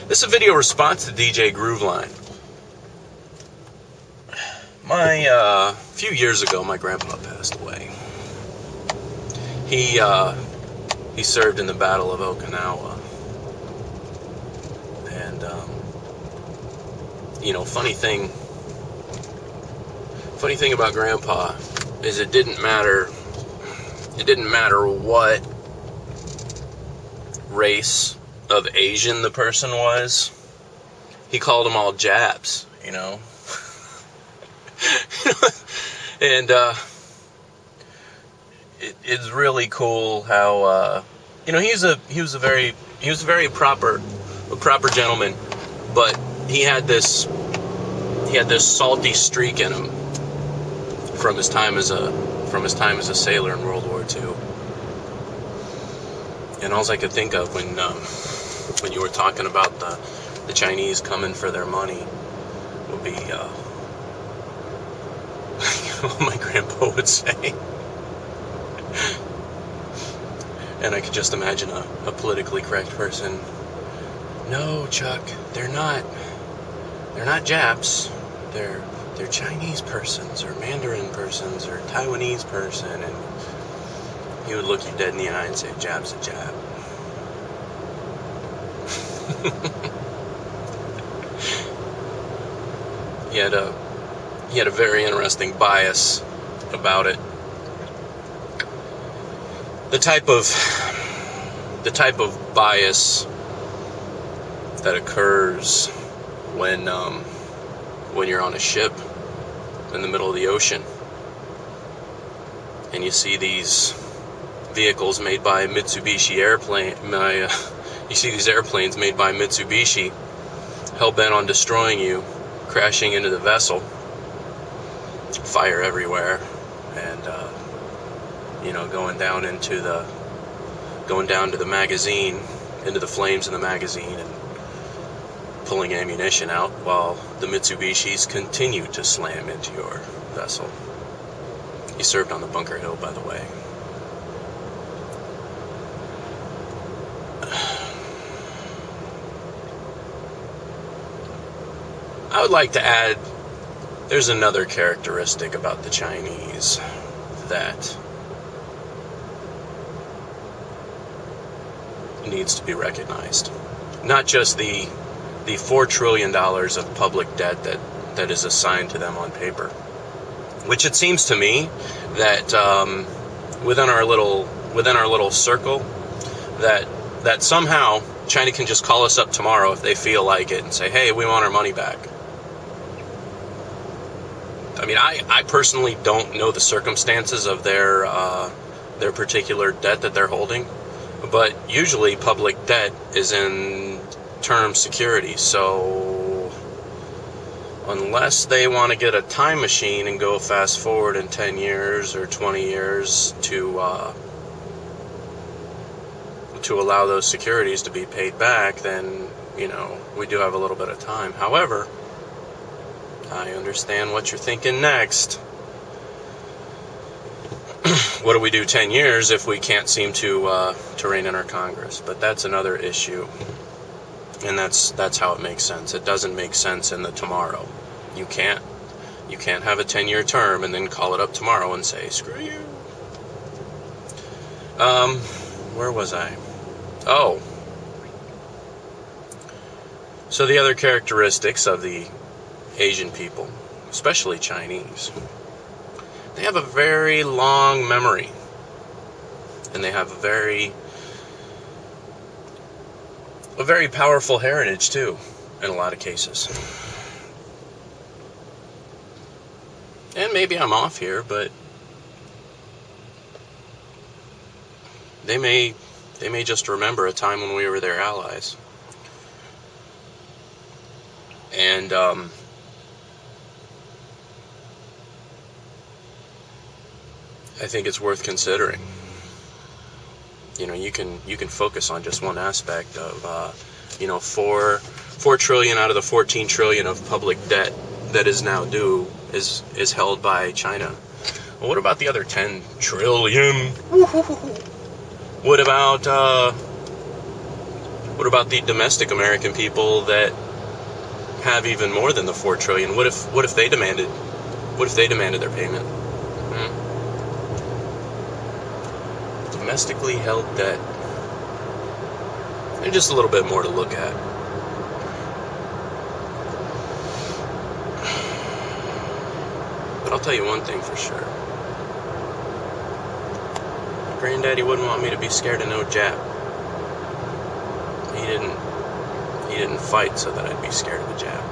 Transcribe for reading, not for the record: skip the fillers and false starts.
This is a video response to DJ Grooveline. A few years ago, my grandpa passed away. He served in the Battle of Okinawa. And, funny thing about Grandpa is it didn't matter what race of Asian the person was. He called them all Japs, and it's really cool how he was a very proper gentleman, but he had this salty streak in him from his time as a sailor in World War II. And all I could think of when you were talking about the Chinese coming for their money would be what my grandpa would say. And I could just imagine a politically correct person. No, Chuck, they're not Japs. They're Chinese persons or Mandarin persons or Taiwanese person, and he would look you dead in the eye and say, Jab's a Jab. He had a very interesting bias about it. The type of bias that occurs when you're on a ship in the middle of the ocean and you see these vehicles made by Mitsubishi you see these airplanes made by Mitsubishi hell-bent on destroying you, crashing into the vessel, fire everywhere, and going down to the magazine, into the flames in the magazine, and pulling ammunition out while the Mitsubishis continue to slam into your vessel. He served on the Bunker Hill, by the way. I would like to add, there's another characteristic about the Chinese that needs to be recognized. Not just the $4 trillion of public debt that is assigned to them on paper, which it seems to me that within our little circle, that somehow China can just call us up tomorrow if they feel like it and say, hey, we want our money back. I mean, I personally don't know the circumstances of their particular debt that they're holding, but usually public debt is in term securities. So unless they want to get a time machine and go fast forward in 10 years or 20 years to allow those securities to be paid back, then we do have a little bit of time. However, I understand what you're thinking next. What do we do 10 years if we can't seem to rein in our Congress? But that's another issue, and that's how it makes sense. It doesn't make sense in the tomorrow. You can't have a 10-year term and then call it up tomorrow and say screw you. Where was I? Oh, so the other characteristics of the Asian people, especially Chinese, they have a very long memory, and they have a very powerful heritage too, in a lot of cases. And maybe I'm off here, but they may just remember a time when we were their allies. And I think it's worth considering. You can focus on just one aspect of $4 trillion out of the 14 trillion of public debt that is now due is held by China. Well, what about the other 10 trillion? What about What about the domestic American people that have even more than the $4 trillion? What if they demanded their payment? Domestically held debt. And just a little bit more to look at. But I'll tell you one thing for sure. My granddaddy wouldn't want me to be scared of no Jap. He didn't fight so that I'd be scared of a Jap.